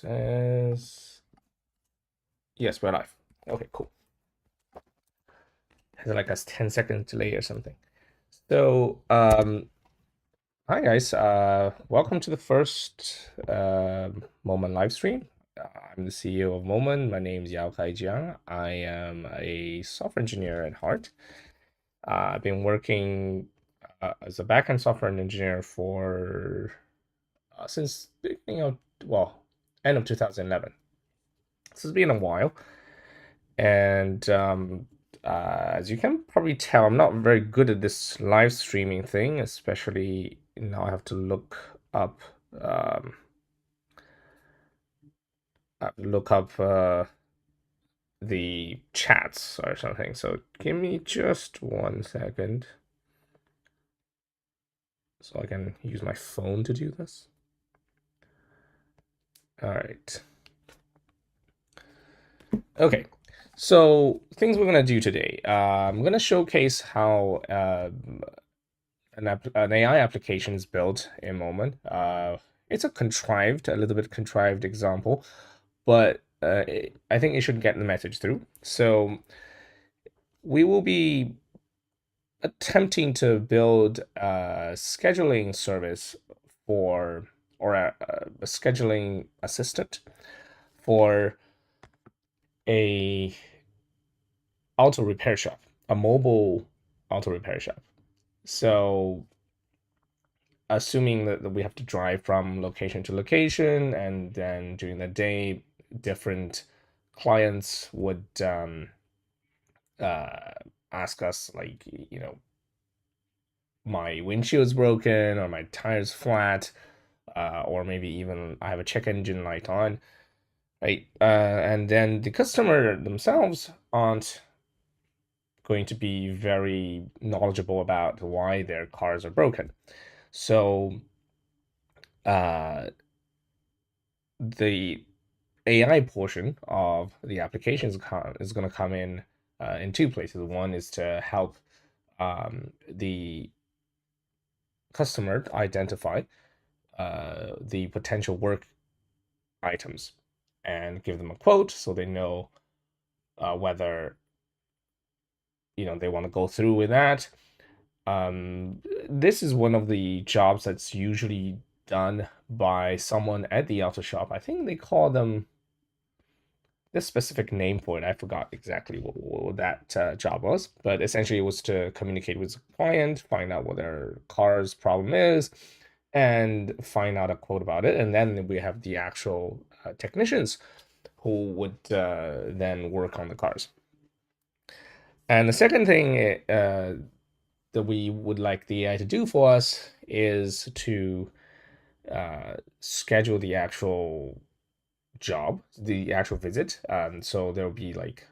says, yes, we're live. Okay, cool. Has like a 10-second delay or something. So, hi guys. Welcome to the first Momen live stream. I'm the CEO of Momen. My name is Yao Kai Jiang. I am a software engineer at heart. I've been working as a backend software engineer for since beginning of end of 2011. This has been a while, and as you can probably tell, I'm not very good at this live streaming thing, especially now I have to um, look up the chats or something. So give me just 1 second so I can use my phone to do this. All right. Okay. So things we're gonna do today. I'm gonna showcase how an AI application is built in Momen. It's a little bit contrived example, but I think it should get the message through. So we will be attempting to build a scheduling service for, or a scheduling assistant for a auto repair shop, a mobile auto repair shop. So assuming that we have to drive from location to location, and then during the day, different clients would uh, ask us, like, my windshield's broken or my tire's flat, or maybe even I have a check engine light on, right? And then the customer themselves aren't going to be very knowledgeable about why their cars are broken. So the AI portion of the application is going to come in two places. One is to help the customer identify the potential work items and give them a quote so they know whether they want to go through with that. This is one of the jobs that's usually done by someone at the auto shop. I think they call them this specific name for it. I forgot exactly what that job was, but essentially it was to communicate with the client, find out what their car's problem is, and find out a quote about it. And then we have the actual technicians who would then work on the cars. And the second thing that we would like the AI to do for us is to schedule the actual job, the actual visit. So there'll be like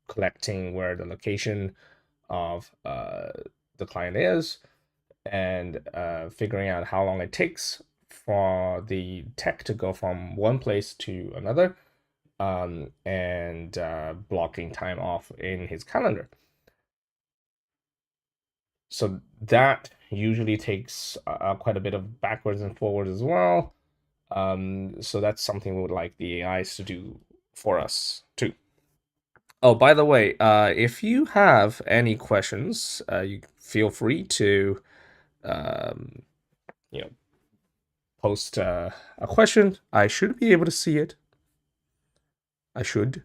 collecting where the location of the client is, and figuring out how long it takes for the tech to go from one place to another, and blocking time off in his calendar. So that usually takes quite a bit of backwards and forwards as well. So that's something we would like the AIs to do for us too. Oh, by the way, if you have any questions, you feel free to, um, you know, post a question. I should be able to see it. I should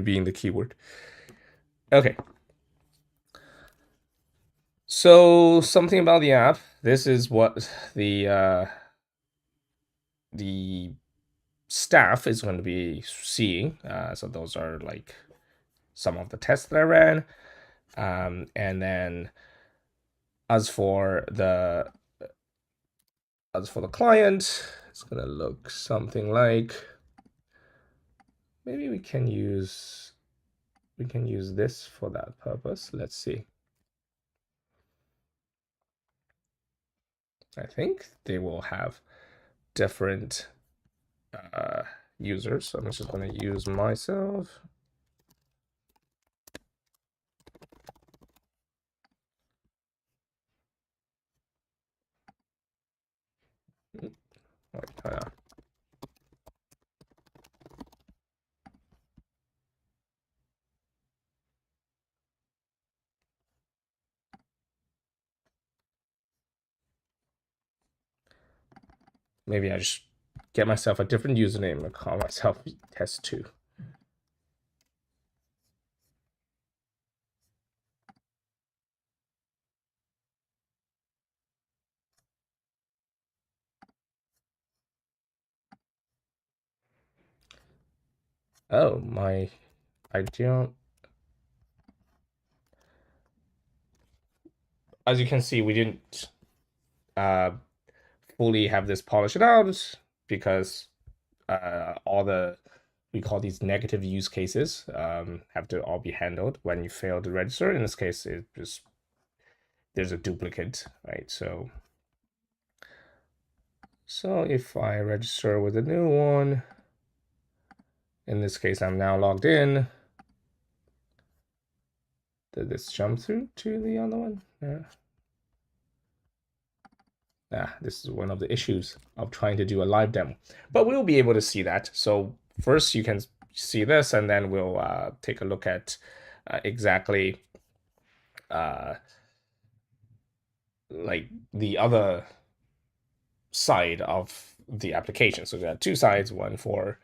be in the keyword. Okay. So something about the app. This is what the staff is going to be seeing. So those are like some of the tests that I ran. And then as for the client, it's gonna look something like, maybe we can use this for that purpose. Let's see. I think they will have different users. So I'm just gonna use myself. maybe I just get myself a different username and call myself test2. Oh, I don't. As you can see, we didn't uh, fully have this polished out because all the we call these negative use cases have to all be handled when you fail to register. In this case, it just there's a duplicate, right? So if I register with a new one, in this case, I'm now logged in. Did this jump through to the other one? Yeah. This is one of the issues of trying to do a live demo, but we'll be able to see that. So first you can see this, and then we'll take a look at exactly like the other side of the application. So we got two sides, one for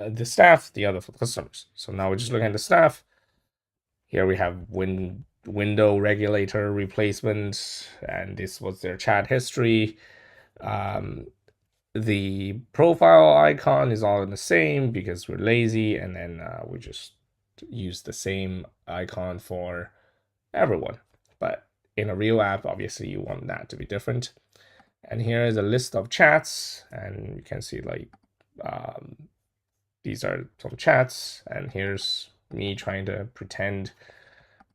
the staff, the other for the customers. So now we're just looking at the staff. Here we have window regulator replacement, and this was their chat history. The profile icon is all the same because we're lazy, and then we just use the same icon for everyone. But in a real app, obviously you want that to be different. And here is a list of chats, and you can see like these are some chats, and here's me trying to pretend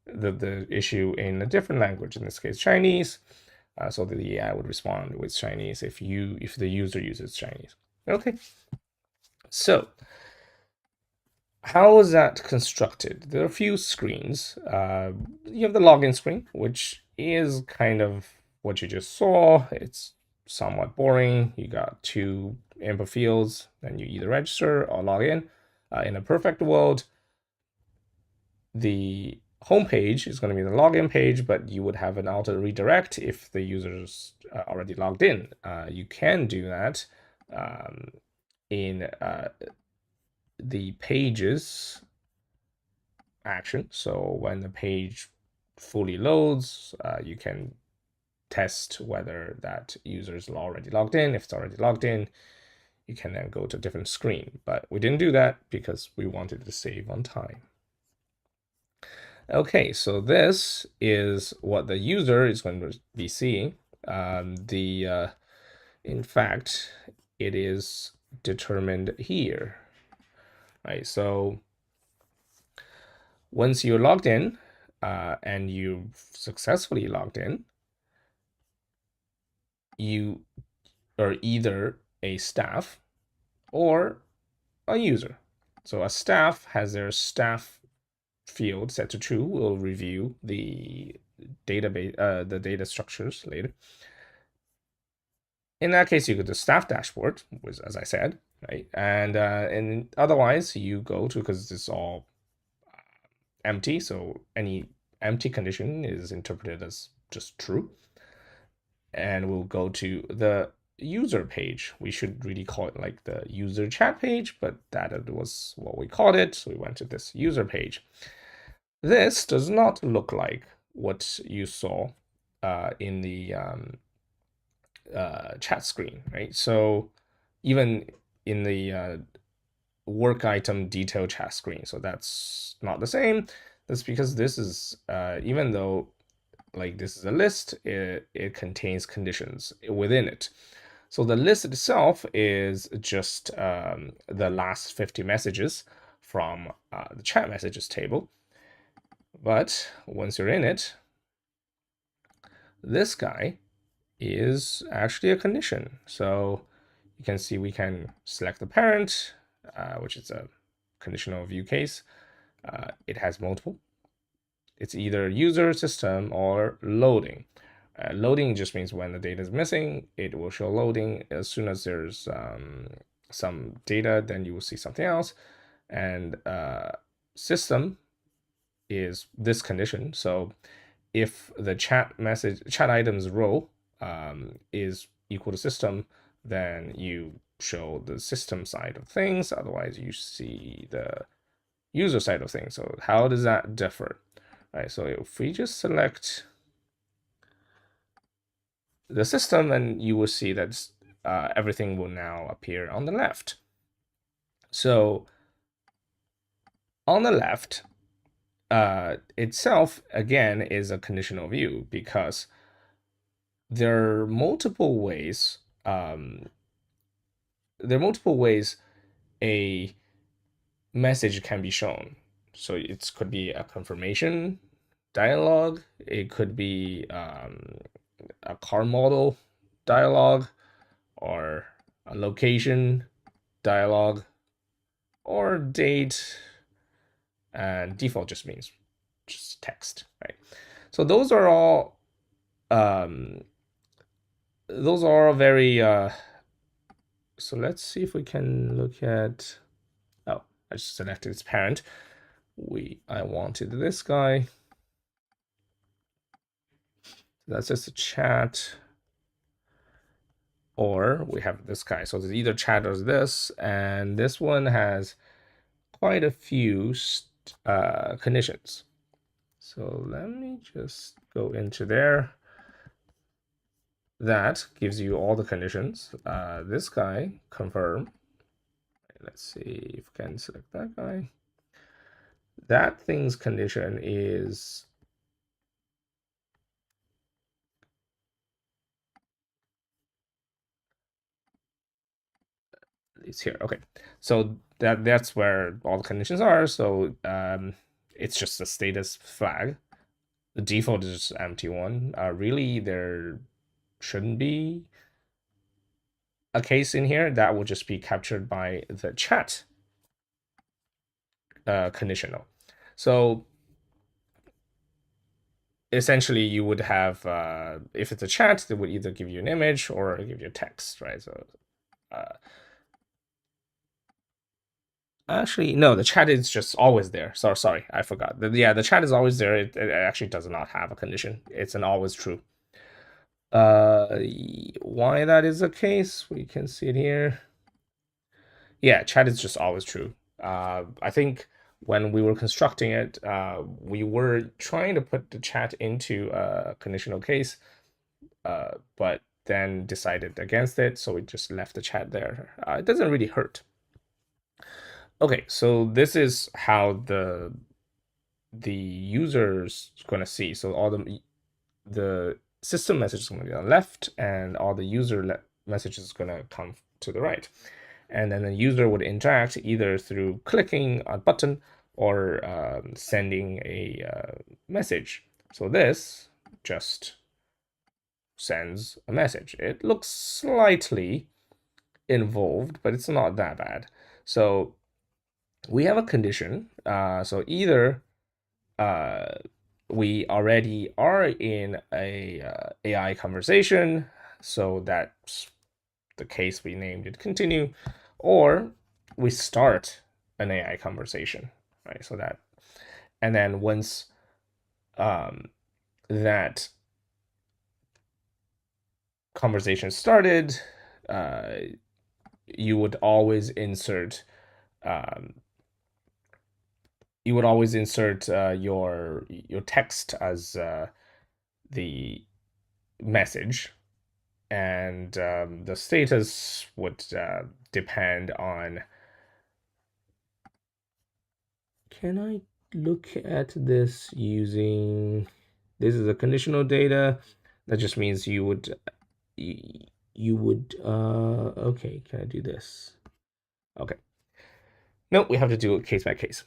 the issue in a different language, in this case Chinese, so that the AI would respond with Chinese if the user uses Chinese. Okay, so how is that constructed? There are a few screens. You have the login screen, which is kind of what you just saw. It's somewhat boring. You got two input fields, then you either register or log in. In a perfect world, the home page is going to be the login page, but you would have an auto redirect if the user's already logged in. You can do that in the pages action. So when the page fully loads, you can test whether that user is already logged in. If it's already logged in, you can then go to a different screen. But we didn't do that because we wanted to save on time. Okay, so this is what the user is going to be seeing. In fact, it is determined here. Right, so once you're logged in and you've successfully logged in, you are either a staff or a user. So a staff has their staff field set to true. We'll review the database, the data structures later. In that case, you go to staff dashboard, which, as I said, right? And otherwise, you go to, because it's all empty, so any empty condition is interpreted as just true. And we'll go to the user page. We should really call it like the user chat page, but that was what we called it. So we went to this user page. This does not look like what you saw in the chat screen, right? So even in the work item detail chat screen, so that's not the same. That's because this is, even though like this is a list, it contains conditions within it. So the list itself is just the last 50 messages from the chat messages table. But once you're in it, this guy is actually a condition. So you can see we can select the parent, which is a conditional view case. It has multiple. It's either user, system, or loading. Loading just means when the data is missing, it will show loading. As soon as there's some data, then you will see something else. And system is this condition. So if the chat items row is equal to system, then you show the system side of things. Otherwise, you see the user side of things. So how does that differ? Right. So if we just select the system, then you will see that everything will now appear on the left. So on the left itself, again, is a conditional view because there are multiple ways. There are multiple ways a message can be shown. So it could be a confirmation dialogue. It could be a car model dialogue, or a location dialogue, or date, and default just means just text, right? So those are all very so let's see if we can look at, oh, I just selected its parent. I wanted this guy. That's just a chat, or we have this guy. So there's either chat or this, and this one has quite a few conditions. So let me just go into there. That gives you all the conditions. This guy, confirm. Let's see if we can select that guy. That thing's condition is it's here. Okay, so that's where all the conditions are. So it's just a status flag. The default is just empty one. Really, there shouldn't be a case in here. That will just be captured by the chat conditional. So essentially, you would have, if it's a chat, it would either give you an image or give you a text, right? So actually, no, the chat is just always there. So sorry, I forgot. The chat is always there. It actually does not have a condition. It's an always true. Why that is the case, we can see it here. Yeah, chat is just always true. I think when we were constructing it, we were trying to put the chat into a conditional case, but then decided against it, so we just left the chat there. It doesn't really hurt. Okay, so this is how the user's gonna see. So all the system message is gonna be on the left, and all the user messages is gonna come to the right. And then the user would interact either through clicking a button or sending a message. So this just sends a message. It looks slightly involved, but it's not that bad. So we have a condition. So either we already are in a AI conversation, so that's the case we named it continue, or we start an AI conversation, right? So that, and then once that conversation started, you would always insert your text as the message, and the status would depend on. Can I look at this using? This is a conditional data. That just means you would. Okay, can I do this? Okay. No, we have to do it case by case.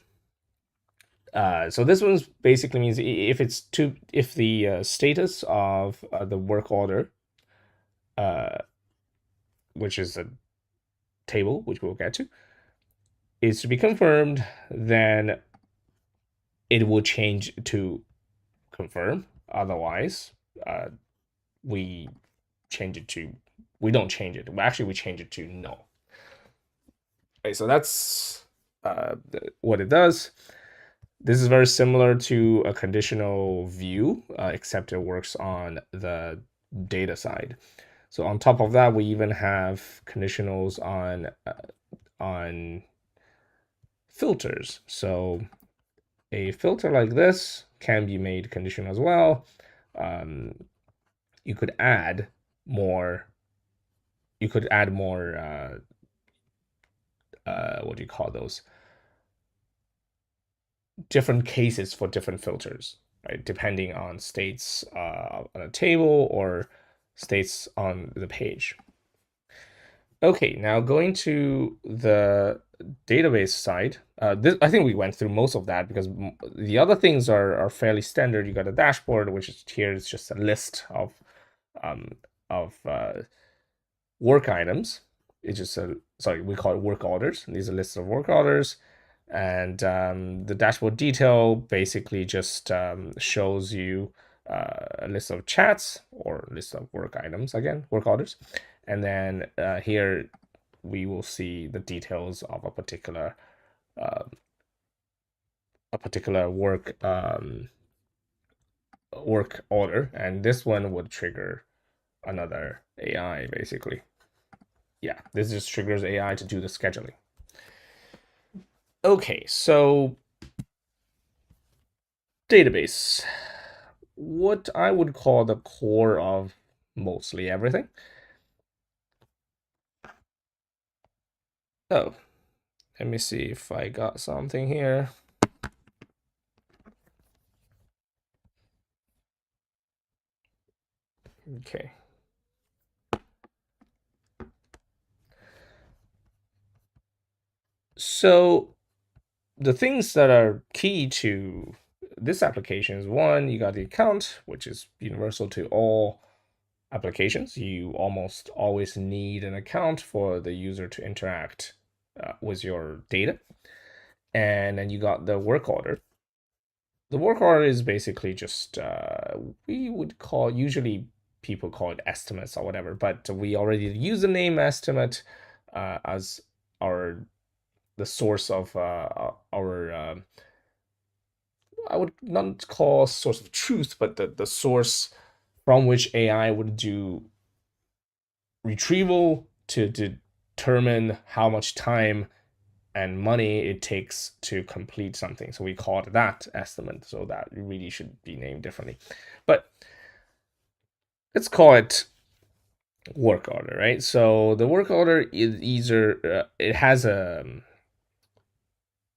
So this one basically means if the status of the work order, which is a table, which we'll get to, is to be confirmed, then it will change to confirm. Otherwise, we don't change it. Actually, we change it to no. Okay, so that's what it does. This is very similar to a conditional view, except it works on the data side. So on top of that, we even have conditionals on filters. So a filter like this can be made conditional as well. You could add more. You could add more. What do you call those? Different cases for different filters, right? Depending on states on a table or states on the page. Okay, now going to the database side. I think we went through most of that because the other things are fairly standard. You got a dashboard, which is here is just a list um, of work items. It's just a sorry, we call it work orders. These are lists of work orders, and the dashboard detail basically just shows you a list of chats or list of work items again, work orders, and then here we will see the details of a particular work order, and this one would trigger another AI basically. Yeah, this just triggers AI to do the scheduling. Okay, so database, what I would call the core of mostly everything. Oh, let me see if I got something here. Okay. So the things that are key to this application is one, you got the account, which is universal to all applications. You almost always need an account for the user to interact with your data. And then you got the work order. The work order is basically just we would call usually people call it estimates or whatever, but we already use the name estimate as our the source of our I would not call source of truth, but the source from which AI would do retrieval to determine how much time and money it takes to complete something. So we call it that estimate. So that really should be named differently. But let's call it work order, right? So the work order is either it has an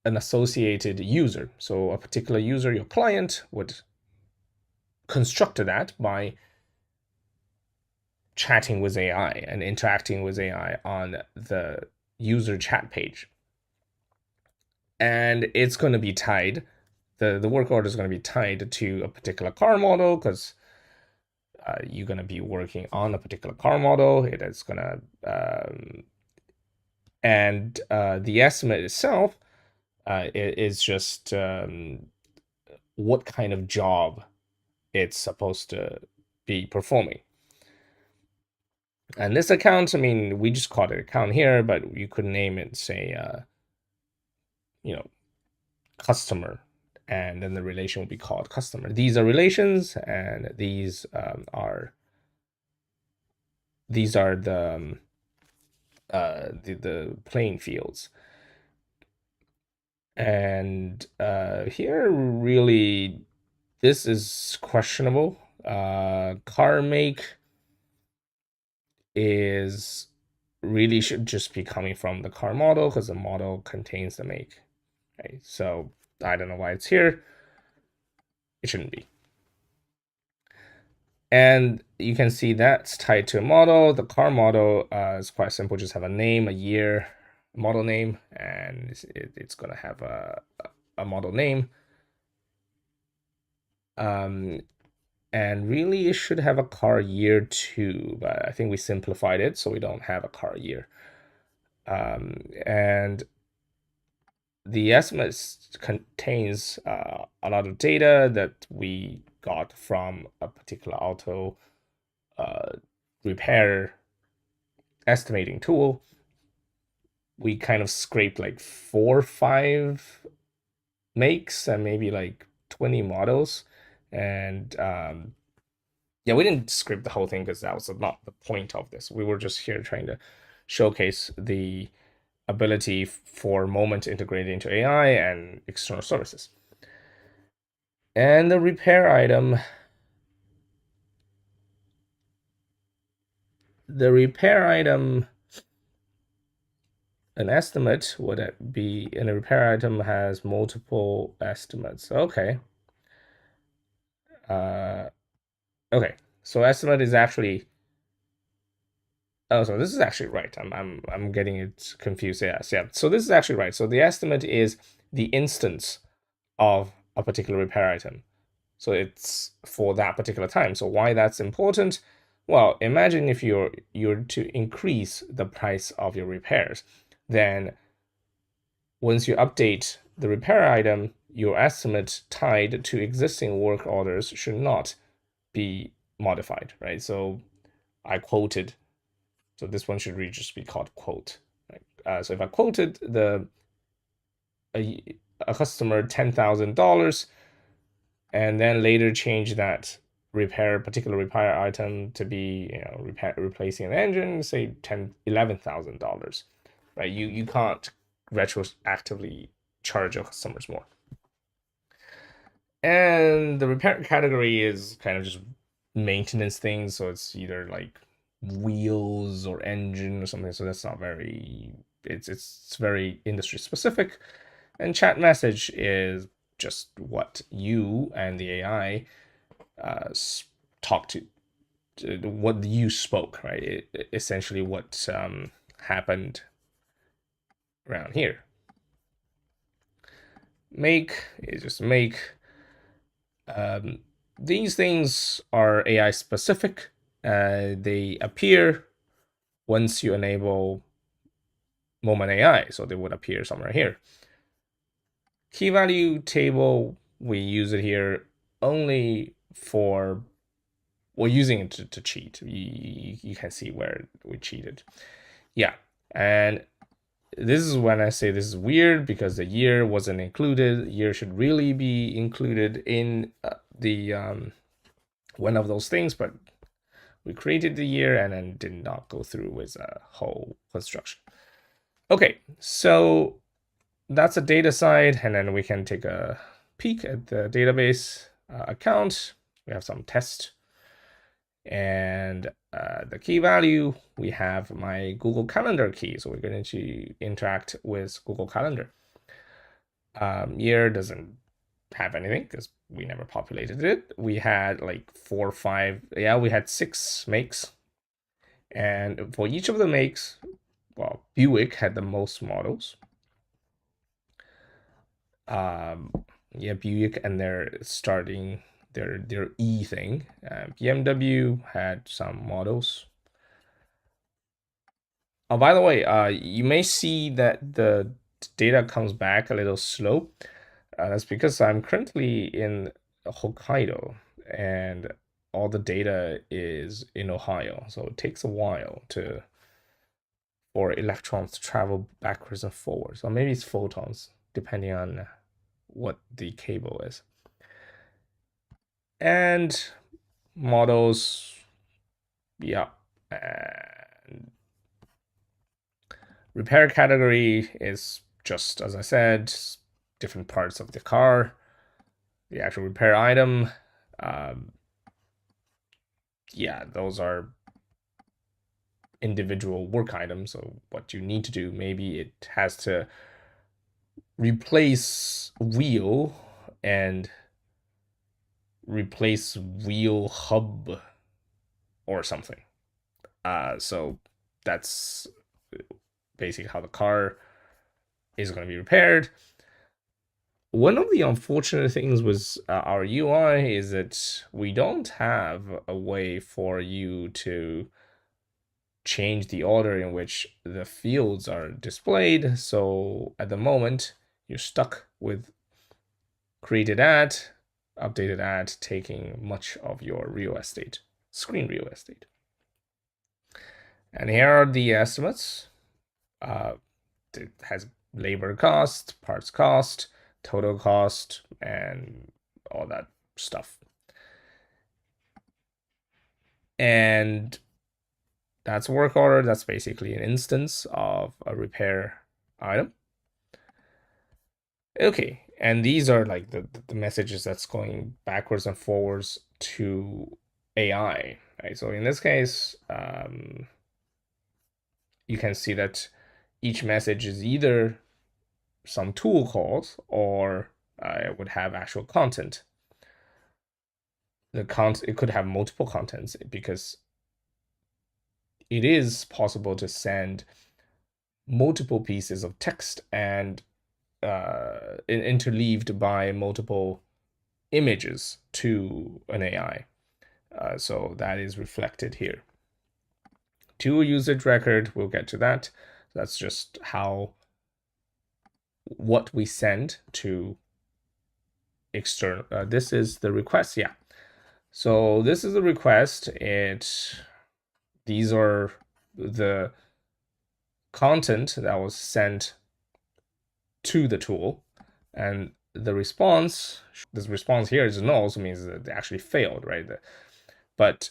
associated user. So a particular user, your client, would construct that by chatting with AI and interacting with AI on the user chat page. And it's going to be tied, the work order is going to be tied to a particular car model because you're going to be working on a particular car model. It is going to, and the estimate itself is just what kind of job it's supposed to be performing. And this account, I mean, we just called it account here, but you could name it, say, you know, customer, and then the relation will be called customer. These are relations, and these are the playing fields. And here, really, this is questionable. Car make is really should just be coming from the car model because the model contains the make. Right? So I don't know why it's here. It shouldn't be. And you can see that's tied to a model. The car model is quite simple. Just have a name, a year, model name, and it's going to have a model name. And really, it should have a car year too, but I think we simplified it so we don't have a car year. And the estimate contains a lot of data that we got from a particular auto repair estimating tool. We kind of scraped like 4 or 5 makes and maybe like 20 models, and yeah, we didn't script the whole thing because that was not the point of this. We were just here trying to showcase the ability for Moment to integrate into AI and external services. And the repair item, an estimate would it be, and a repair item has multiple estimates. Okay. Okay. So estimate is actually, oh, so this is actually right. I'm getting it confused. Yes, yeah. So this is actually right. So the estimate is the instance of a particular repair item. So it's for that particular time. So why that's important? Well, imagine if you're to increase the price of your repairs, then once you update the repair item, your estimate tied to existing work orders should not be modified, right? So I quoted, so this one should really just be called quote. Right? So if I quoted a, a customer $10,000 and then later change that particular repair item to be, replacing an engine, say $11,000, right? You can't retroactively charge your customers more. And the repair category is kind of just maintenance things, so it's either like wheels or engine or something. So that's not very. It's very industry specific. And chat message is just what you and the AI talk to what you spoke, right? Essentially what happened around here. Make is just make. These things are AI specific. They appear once you enable Momen AI, so they would appear somewhere here. Key value table, we use it here only for, we're using it to cheat. You can see where we cheated. Yeah, and this is when I say this is weird because the year wasn't included. The year should really be included in the one of those things, but we created the year and then did not go through with a whole construction. Okay, so that's the data side, and then we can take a peek at the database account. We have some tests. And the key value, we have my Google Calendar key. So we're going to interact with Google Calendar. Year doesn't have anything because we never populated it. We had like 4 or 5, yeah, we had 6 makes. And for each of the makes, well, Buick had the most models. Yeah, Buick, and they're starting their E thing. BMW had some models. Oh, by the way, you may see that the data comes back a little slow. That's because I'm currently in Hokkaido and all the data is in Ohio, so it takes a while for electrons to travel backwards and forwards. Or maybe it's photons, depending on what the cable is. And models, yeah. And repair category is just, as I said, different parts of the car. The actual repair item, yeah, those are individual work items. So what you need to do, maybe it has to replace wheel and replace wheel hub or something. So that's basically how the car is going to be repaired. One of the unfortunate things with our UI is that we don't have a way for you to change the order in which the fields are displayed. So at the moment, you're stuck with created at, updated at, taking much of your real estate, screen real estate. And here are the estimates. It has labor cost, parts cost, total cost, and all that stuff. And that's a work order. That's basically an instance of a repair item. Okay, and these are like the messages that's going backwards and forwards to AI, right? So in this case, you can see that each message is either some tool calls or it would have actual content. It could have multiple contents because it is possible to send multiple pieces of text and interleaved by multiple images to an AI. So that is reflected here. To a usage record, we'll get to that. That's just what we send to external. This is the request, yeah. So this is the request. These are the content that was sent to the tool, and the response. This response here is null, also means that they actually failed, right? But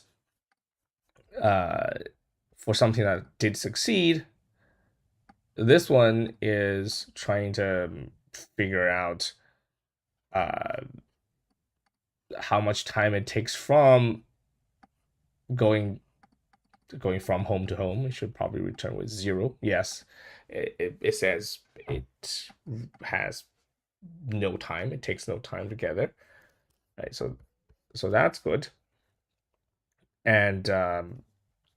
for something that did succeed, this one is trying to figure out how much time it takes from going from home to home. It should probably return with 0. Yes, it says it has no time. It takes no time to gather. Right, so that's good. And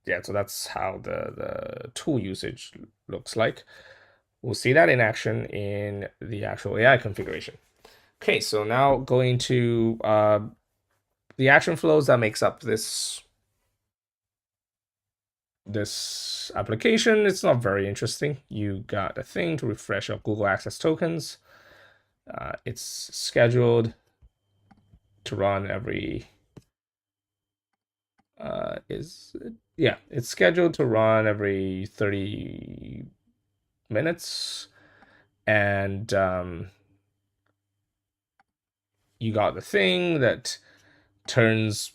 yeah, so that's how the tool usage looks like. We'll see that in action in the actual AI configuration. Okay, so now going to the action flows that makes up this application. It's not very interesting. You got a thing to refresh your Google Access tokens. It's scheduled to run every it's scheduled to run every 30 minutes, and you got the thing that transforms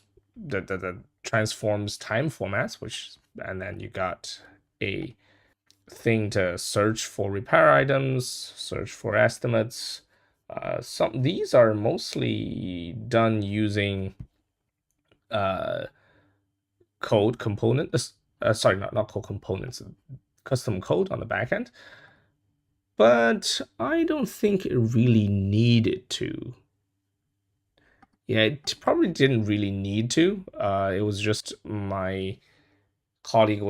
time formats, and then you got a thing to search for repair items, search for estimates. These are mostly done using code component. Sorry, not code components, custom code on the back end. But I don't think it really needed to. Yeah, it probably didn't really need to. It was just my colleague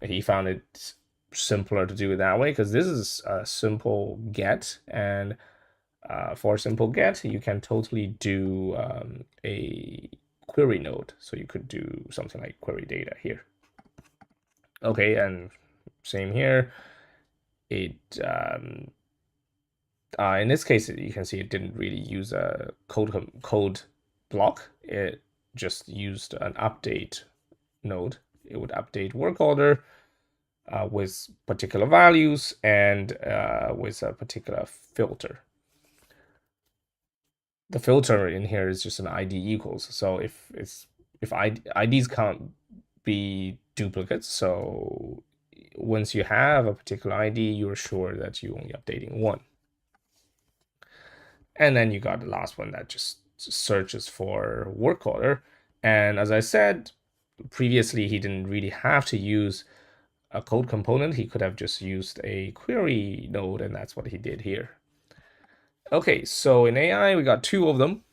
he found it simpler to do it that way, because this is a simple get, and for a simple get, you can totally do a query node. So you could do something like query data here. Okay, and same here. It in this case, you can see it didn't really use a code block. It just used an update node. It would update work order with particular values and with a particular filter. The filter in here is just an ID equals. So if IDs can't be duplicates, so once you have a particular ID, you're sure that you're only updating one. And then you got the last one that just searches for work order. And as I said previously, he didn't really have to use a code component. He could have just used a query node, and that's what he did here. Okay, so in AI, we got 2 of them,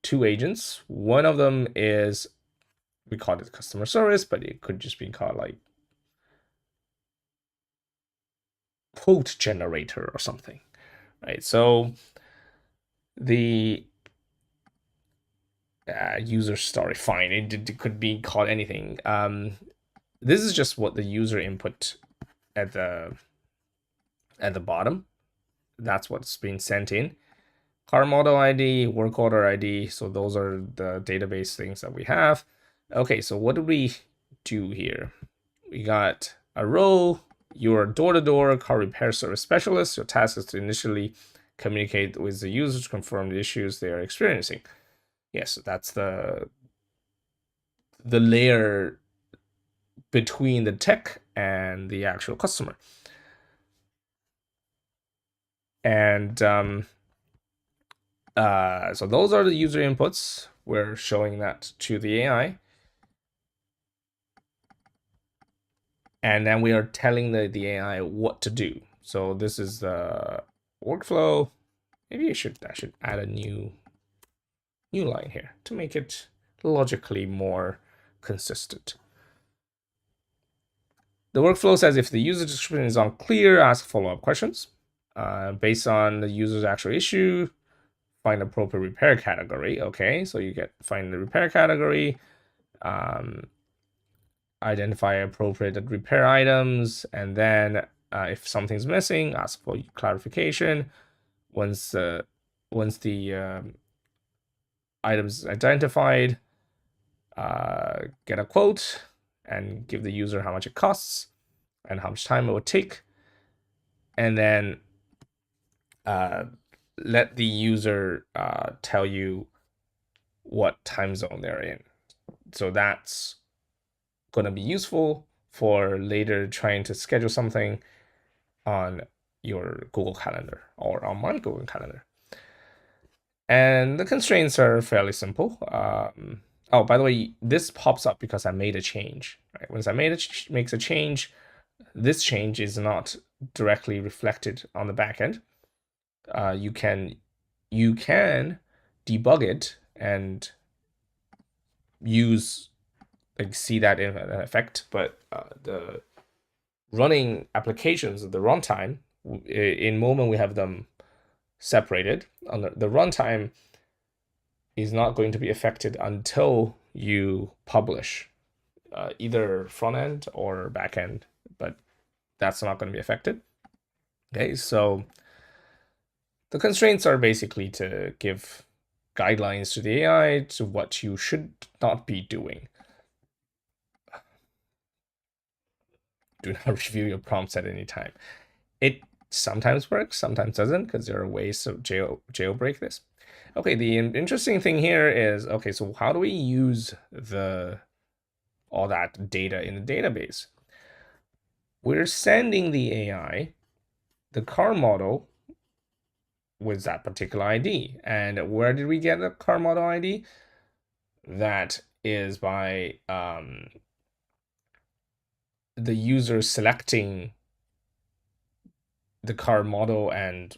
2 agents. One of them is, we call it customer service, but it could just be called like quote generator or something, right? So the user story, fine, it could be called anything. This is just what the user input at the bottom. That's what's being sent in. Car model ID, work order ID. So those are the database things that we have. Okay, so what do we do here? We got a role. You're a door-to-door car repair service specialist. Your task is to initially communicate with the user to confirm the issues they are experiencing. Yes, that's the the layer between the tech and the actual customer. And so those are the user inputs. We're showing that to the AI. And then we are telling the AI what to do. So this is the workflow. Maybe I should add a new line here to make it logically more consistent. The workflow says if the user description is unclear, ask follow-up questions. Based on the user's actual issue, find appropriate repair category. Okay, so you find the repair category, identify appropriate repair items, and then if something's missing, ask for clarification. Once the items identified, get a quote and give the user how much it costs and how much time it would take, and then let the user tell you what time zone they're in. So that's going to be useful for later trying to schedule something on your Google Calendar or on my Google Calendar. And the constraints are fairly simple. Oh, by the way, this pops up because I made a change. Right? Once I makes a change, this change is not directly reflected on the backend. You can debug it and see that in effect, but the running applications at the runtime in Momen, we have them separated. On the runtime is not going to be affected until you publish either front end or back end, but that's not going to be affected. Okay, so the constraints are basically to give guidelines to the AI to what you should not be doing. Do not review your prompts at any time. It sometimes works, sometimes doesn't, because there are ways to jailbreak this. Okay, the interesting thing here is, okay, so how do we use all that data in the database? We're sending the AI the car model with that particular ID. And where did we get the car model ID? That is by the user selecting the car model and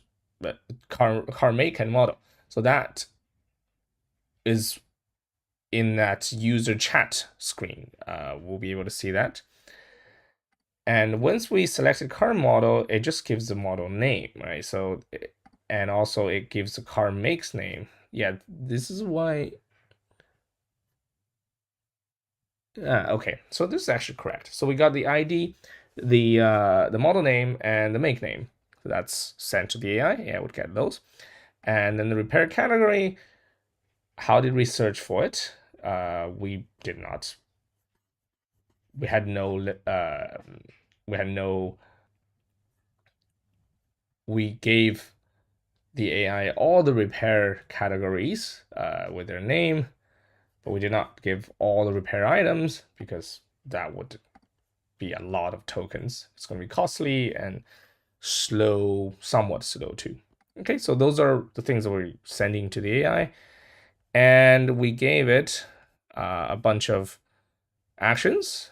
car make and model. So that is in that user chat screen. We'll be able to see that. And once we selected car model, it just gives the model name, right? So, and also it gives the car make's name. Yeah, this is why. Okay, so this is actually correct. So we got the ID, the model name, and the make name. So that's sent to the AI. AI would get those. And then the repair category, how did we search for it? We did not. We had no. We gave the AI all the repair categories with their name, but we did not give all the repair items because that would be a lot of tokens. It's going to be costly and slow, somewhat slow too. Okay, so those are the things that we're sending to the AI. And we gave it a bunch of actions.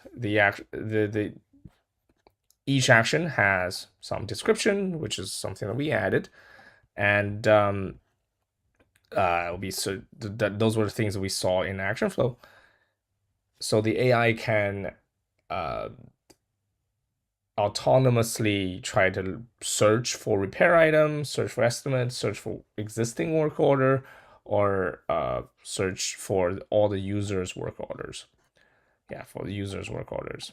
Each action has some description, which is something that we added. And those were the things that we saw in action flow. So the AI can autonomously try to search for repair items, search for estimates, search for existing work order, or search for all the users' work orders. Yeah, for the users' work orders.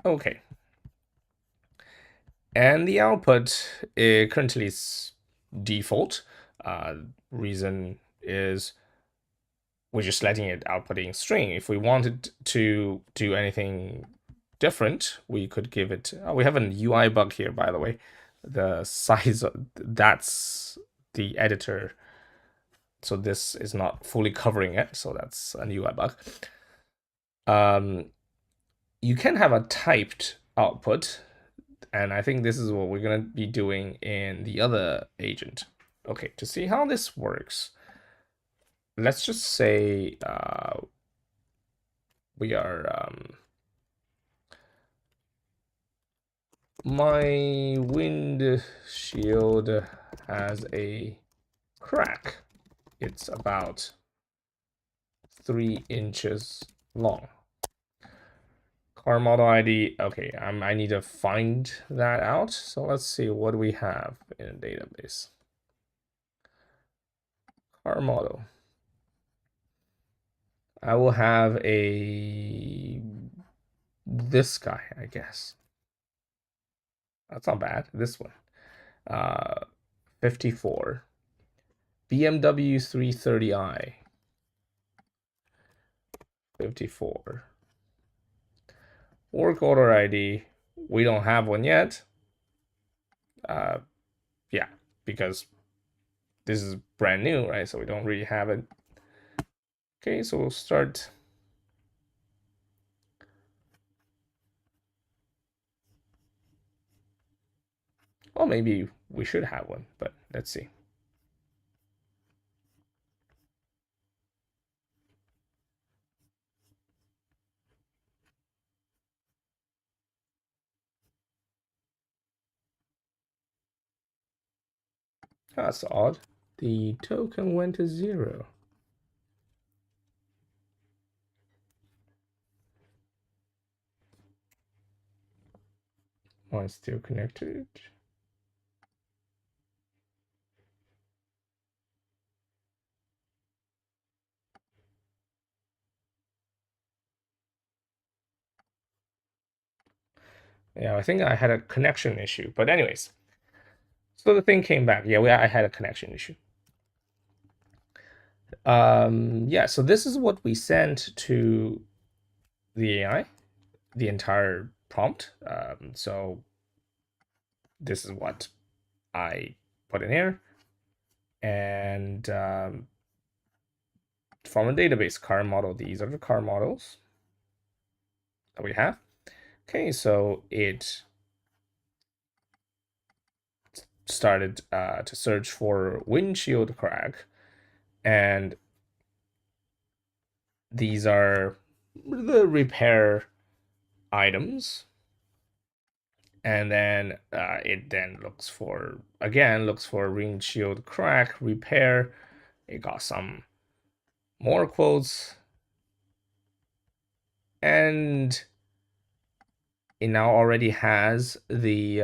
Okay. And the output currently is default. Reason is we're just letting it outputting string. If we wanted to do anything different, we could give it. We have an UI bug here, by the way. The size that's the editor So this is not fully covering it. So that's a UI bug. You can have a typed output, and I think this is what we're going to be doing in the other agent. Okay, to see how this works, let's just say we are my windshield has a crack. It's about 3 inches long. Car model ID. Okay, I need to find that out. So let's see what we have in a database. Car model. I will have this guy, I guess. That's not bad. This one. 54. BMW 330i. 54. Work order ID. We don't have one yet. Yeah, because this is brand new, right? So we don't really have it. Okay, so we'll start. Well, maybe we should have one, but let's see. That's odd. The token went to 0. Oh, it's still connected. Yeah, I think I had a connection issue. But anyways, so the thing came back. Yeah, I had a connection issue. Yeah, so this is what we sent to the AI, the entire prompt. So this is what I put in here. And from a database, car model, these are the car models that we have. Okay, so it started to search for windshield crack, and these are the repair items. And then it then looks for windshield crack repair. It got some more quotes, and it now already has the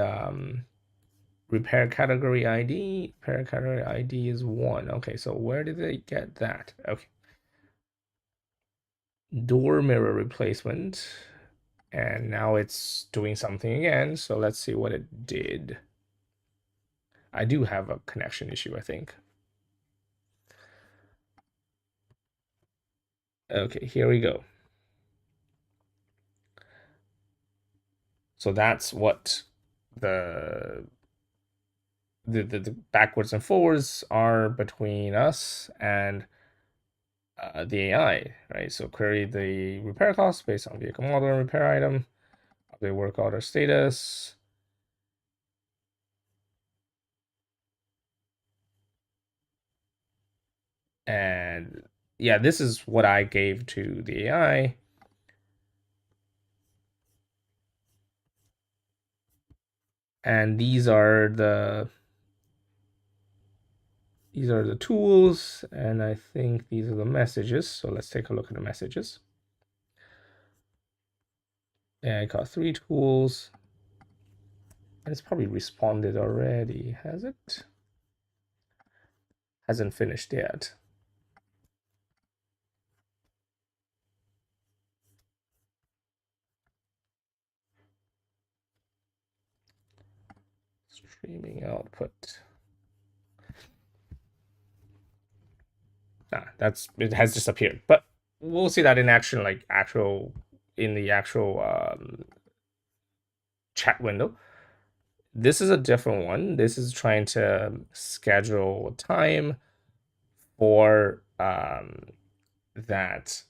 repair category ID. Repair category ID is 1. Okay, so where did they get that? Okay. Door mirror replacement. And now it's doing something again. So let's see what it did. I do have a connection issue, I think. Okay, here we go. So that's what the backwards and forwards are between us and the AI, right? So query the repair cost based on vehicle model and repair item, the work order status, and yeah, this is what I gave to the AI. And these are the tools, and I think these are the messages. So let's take a look at the messages. Yeah, I got 3 tools. And it's probably responded already, has it? Hasn't finished yet. Streaming output. Nah, it has disappeared. But we'll see that in action, like in the actual chat window. This is a different one. This is trying to schedule time for that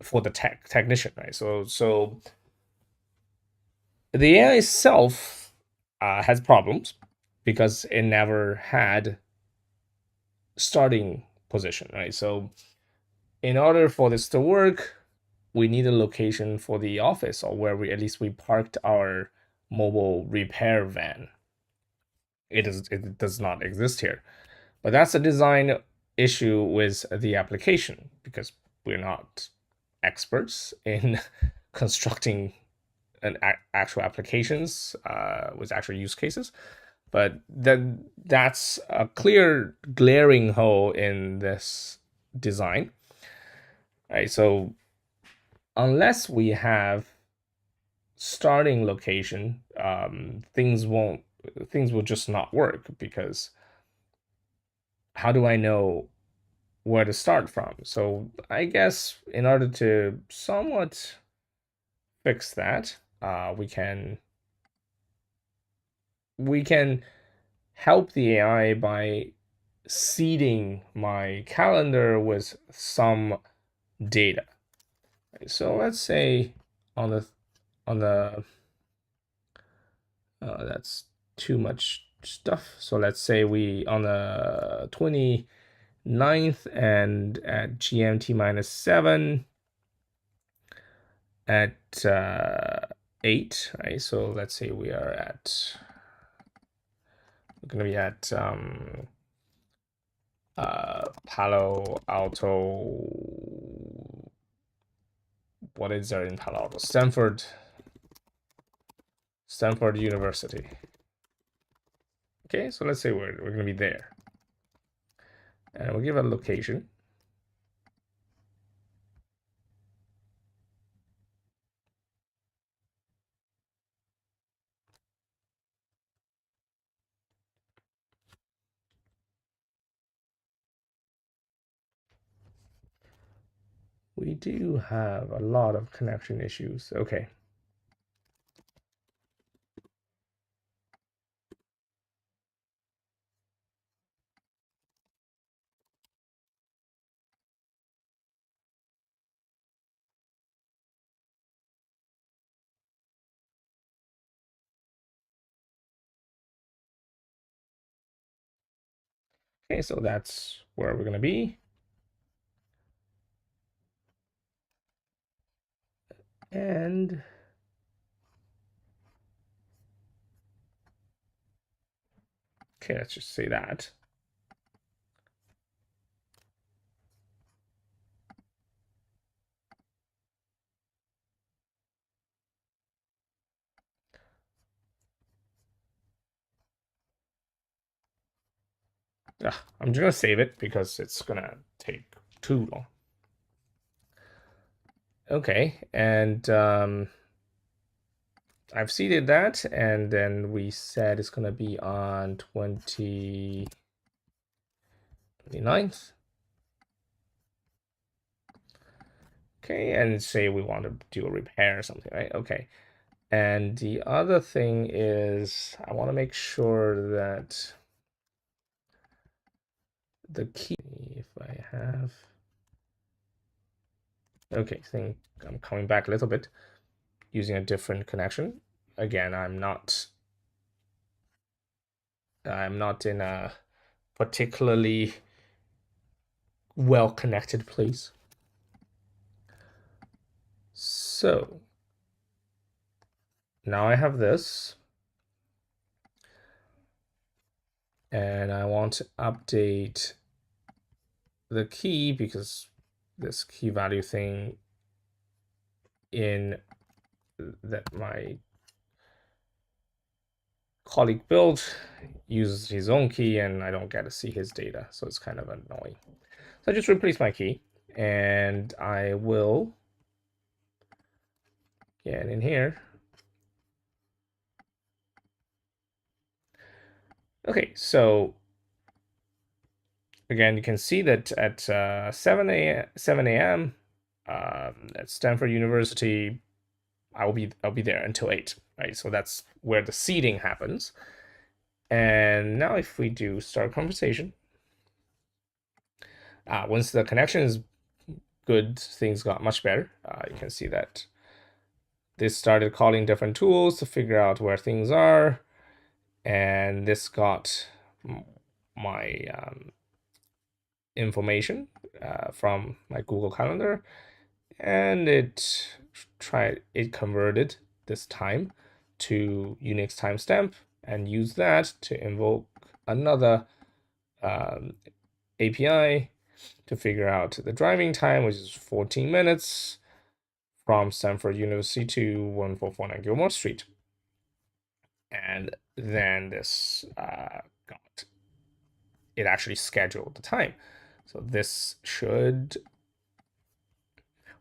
for the technician, right? So the AI itself has problems because it never had starting position, right? So in order for this to work, we need a location for the office, or where we at least we parked our mobile repair van. It does not exist here. But that's a design issue with the application because we're not experts in constructing an actual applications with actual use cases. But then that's a clear glaring hole in this design. Right? So unless we have starting location, things will just not work, because how do I know where to start from? So I guess in order to somewhat fix that, we can help the AI by seeding my calendar with some data. So let's say on the that's too much stuff. So let's say we on the 29th and at GMT -7 at 8, right? So let's say we're gonna be at Palo Alto. What is there in Palo Alto? Stanford University. Okay, so let's say we're gonna be there, and we'll give a location. We do have a lot of connection issues. Okay. Okay, so that's where we're gonna be. And okay, let's just say that. I'm just gonna save it because it's gonna take too long. Okay, and I've seeded that, and then we said it's gonna be on 29th. Okay, and say we want to do a repair or something, right? Okay. And the other thing is I want to make sure that the key, if I have, okay, I think I'm coming back a little bit using a different connection. Again, I'm not in a particularly well connected place. So now I have this, and I want to update the key because this key value thing in that my colleague built uses his own key, and I don't get to see his data, so it's kind of annoying. So I just replace my key, and I will get in here. Okay, so again, you can see that at 7 a.m. At Stanford University, I'll be there until 8, right? So that's where the seeding happens. And now if we do start conversation, once the connection is good, things got much better. You can see that this started calling different tools to figure out where things are, and this got my information from my Google Calendar, and it converted this time to Unix timestamp and used that to invoke another API to figure out the driving time, which is 14 minutes from Stanford University to 1449 Gilmore Street. And then this got it actually scheduled the time. So this should,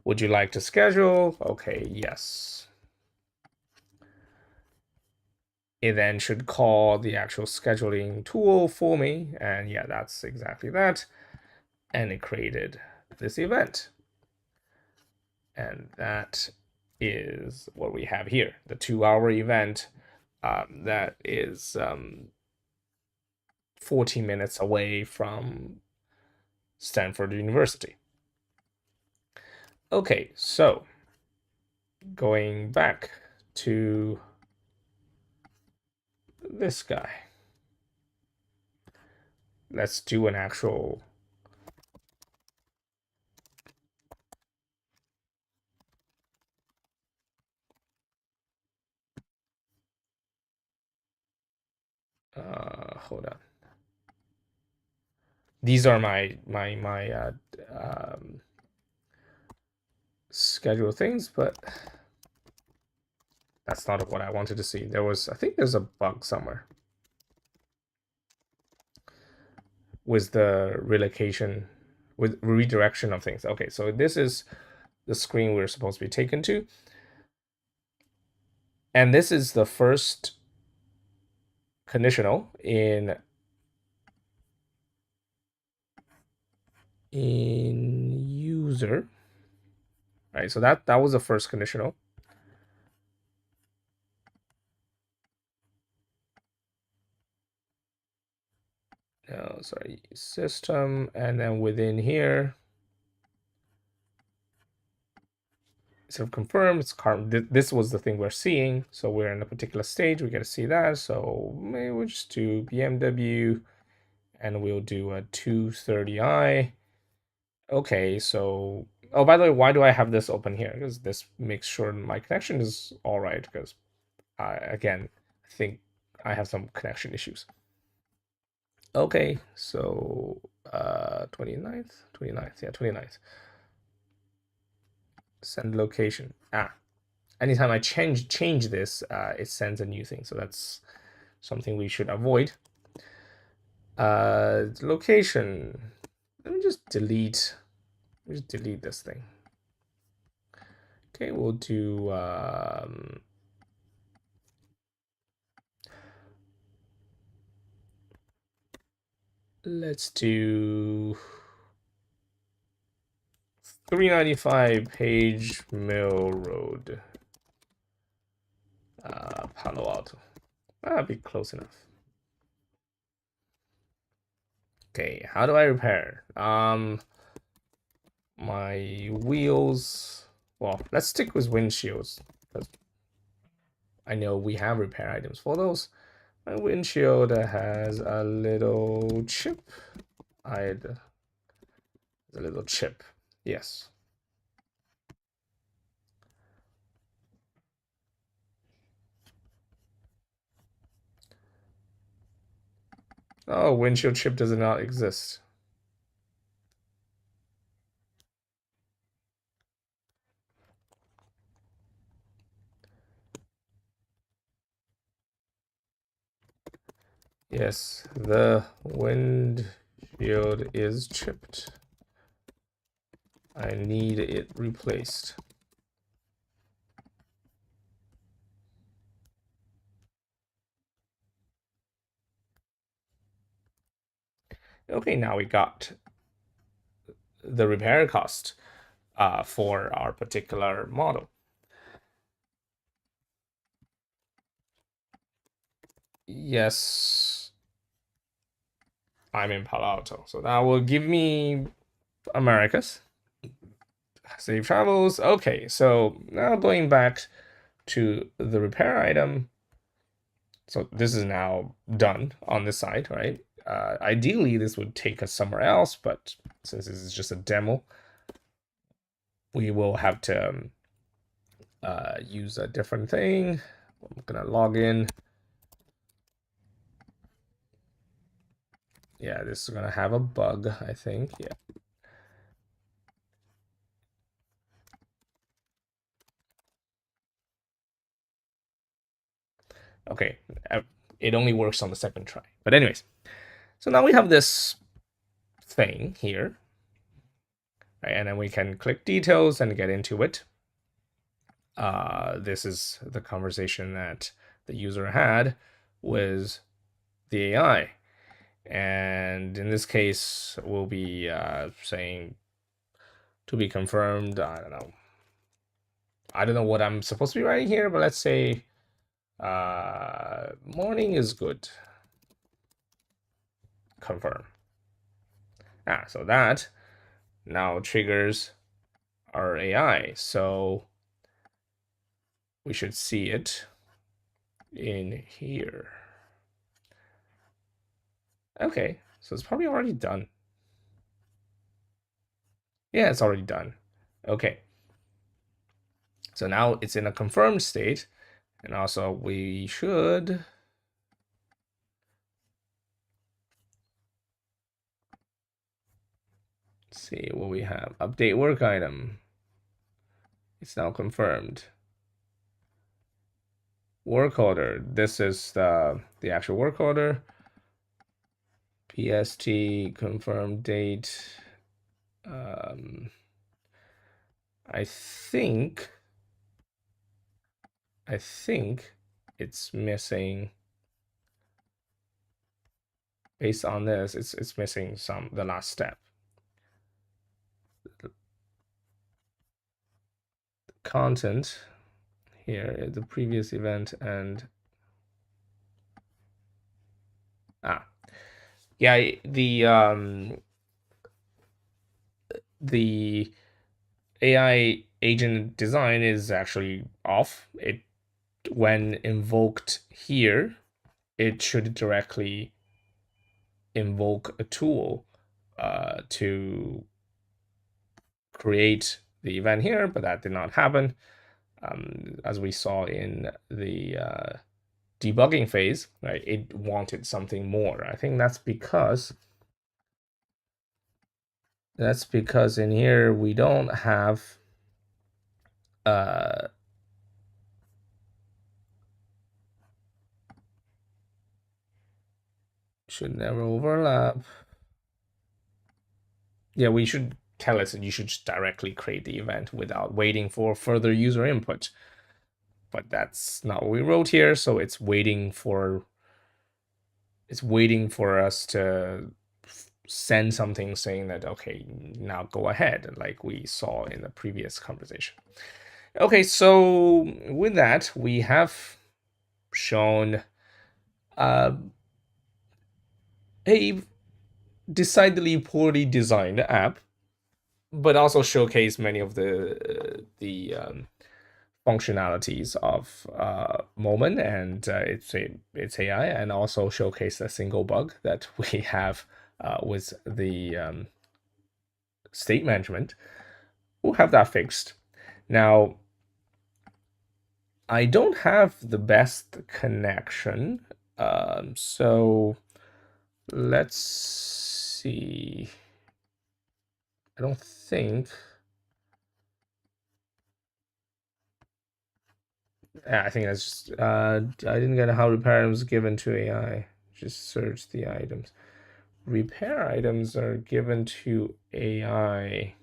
would you like to schedule? Okay, yes. It then should call the actual scheduling tool for me. And yeah, that's exactly that. And it created this event. And that is what we have here, the 2-hour event that is 14 minutes away from Stanford University. Okay, so going back to this guy. Let's do an actual hold on. These are my schedule things, but that's not what I wanted to see. I think there's a bug somewhere with the relocation, with redirection of things. Okay, so this is the screen we're supposed to be taken to. And this is the first conditional in user. All right, so that was the first conditional. No, sorry, system, and then within here, instead of confirm, it's this was the thing we're seeing. So we're in a particular stage, we get to see that. So maybe we'll just do BMW, and we'll do a 230i. Okay, so, oh, by the way, why do I have this open here? Because this makes sure my connection is all right, because again, I think I have some connection issues. Okay, so 29th, yeah, 29th. Send location. Anytime I change this, it sends a new thing. So that's something we should avoid. Location. Let me just delete this thing. Okay, we'll do let's do 395 Page Mill Road, Palo Alto. That'd be close enough. Okay, how do I repair? My wheels. Well, let's stick with windshields, because I know we have repair items for those. My windshield has a little chip. A little chip. Yes. Oh, windshield chip does not exist. Yes, the windshield is chipped. I need it replaced. Okay, now we got the repair cost for our particular model. Yes, I'm in Palo Alto. So that will give me Americas. Safe travels. Okay, so now going back to the repair item. So this is now done on this side, right? Ideally, this would take us somewhere else, but since this is just a demo, we will have to use a different thing. I'm gonna log in. Yeah, this is gonna have a bug, I think. Yeah. Okay, it only works on the second try. But anyways, so now we have this thing here, right? And then we can click details and get into it. This is the conversation that the user had with the AI. And in this case, we'll be saying to be confirmed. I don't know. I don't know what I'm supposed to be writing here, but let's say morning is good. Confirm. So that now triggers our AI. So we should see it in here. Okay, so it's probably already done. Yeah, it's already done. Okay. So now it's in a confirmed state. And also we should see what we have. Update work item. It's now confirmed. Work order. This is the actual work order. PST confirmed date. I think it's missing. Based on this, it's missing the last step. Content here, the previous event, and yeah, the AI agent design is actually off. It, when invoked here, it should directly invoke a tool to create the event here, but that did not happen. As we saw in the debugging phase, right? It wanted something more. I think that's because in here we don't have should never overlap. Yeah, we should tell it that you should just directly create the event without waiting for further user input. But that's not what we wrote here, so it's waiting for us to send something saying that, okay, now go ahead, like we saw in the previous conversation. Okay, so with that, we have shown a decidedly poorly designed app, but also showcase many of the functionalities of Momen and its AI, and also showcase a single bug that we have with the state management. We'll have that fixed. Now, I don't have the best connection, so let's see. I don't think. I think that's just, I didn't get how repair items given to AI. Just search the items. Repair items are given to AI.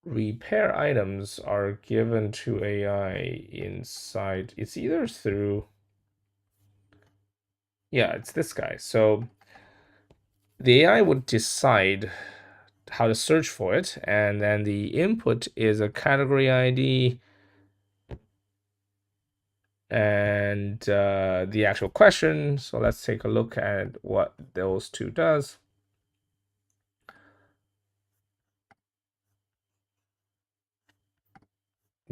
Repair items are given to AI inside. It's either through. Yeah, it's this guy. So the AI would decide how to search for it, and then the input is a category ID and the actual question. So let's take a look at what those two does.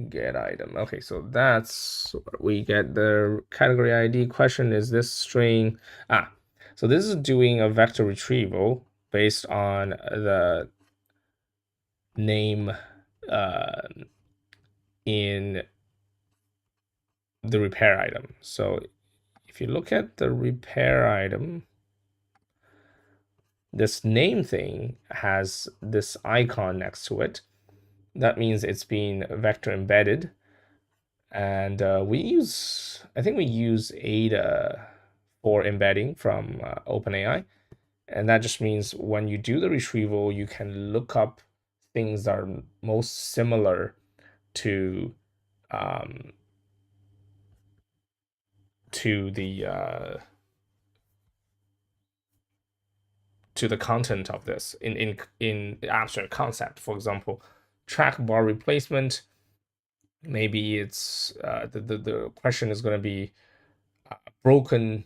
Get item. Okay, so that's we get the category ID question is this string. So this is doing a vector retrieval based on the name in the repair item. So if you look at the repair item, this name thing has this icon next to it. That means it's being vector embedded. And I think we use Ada for embedding from OpenAI. And that just means when you do the retrieval, you can look up things that are most similar to um, to the uh, to the content of this in abstract concept. For example, track bar replacement. Maybe it's the question is going to be broken.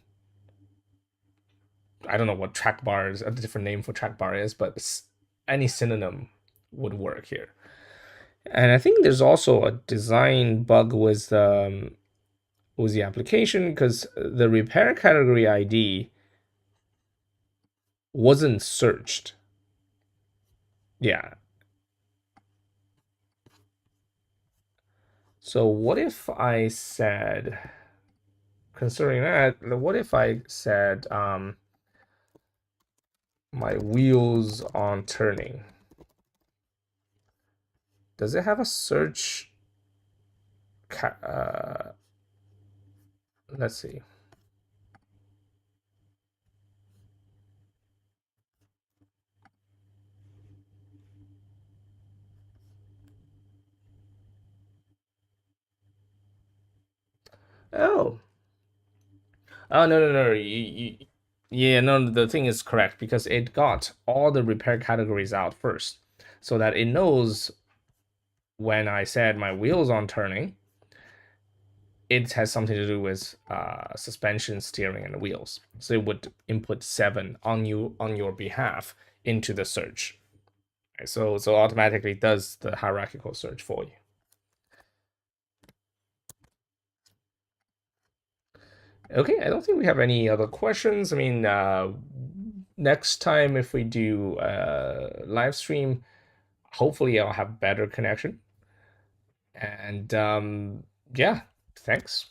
I don't know what track bar is, a different name for track bar is, but any synonym would work here. And I think there's also a design bug with the application because the repair category ID wasn't searched. Yeah. So what if I said, considering that, what if I said my wheels on turning? Does it have a search? Let's see. Oh, oh no no no. Yeah, no, the thing is correct because it got all the repair categories out first, so that it knows when I said my wheels on turning, it has something to do with suspension, steering, and wheels. So it would input 7 on your behalf into the search. Right? So automatically does the hierarchical search for you. Okay, I don't think we have any other questions. I mean, next time if we do live stream, hopefully I'll have better connection. And yeah, thanks.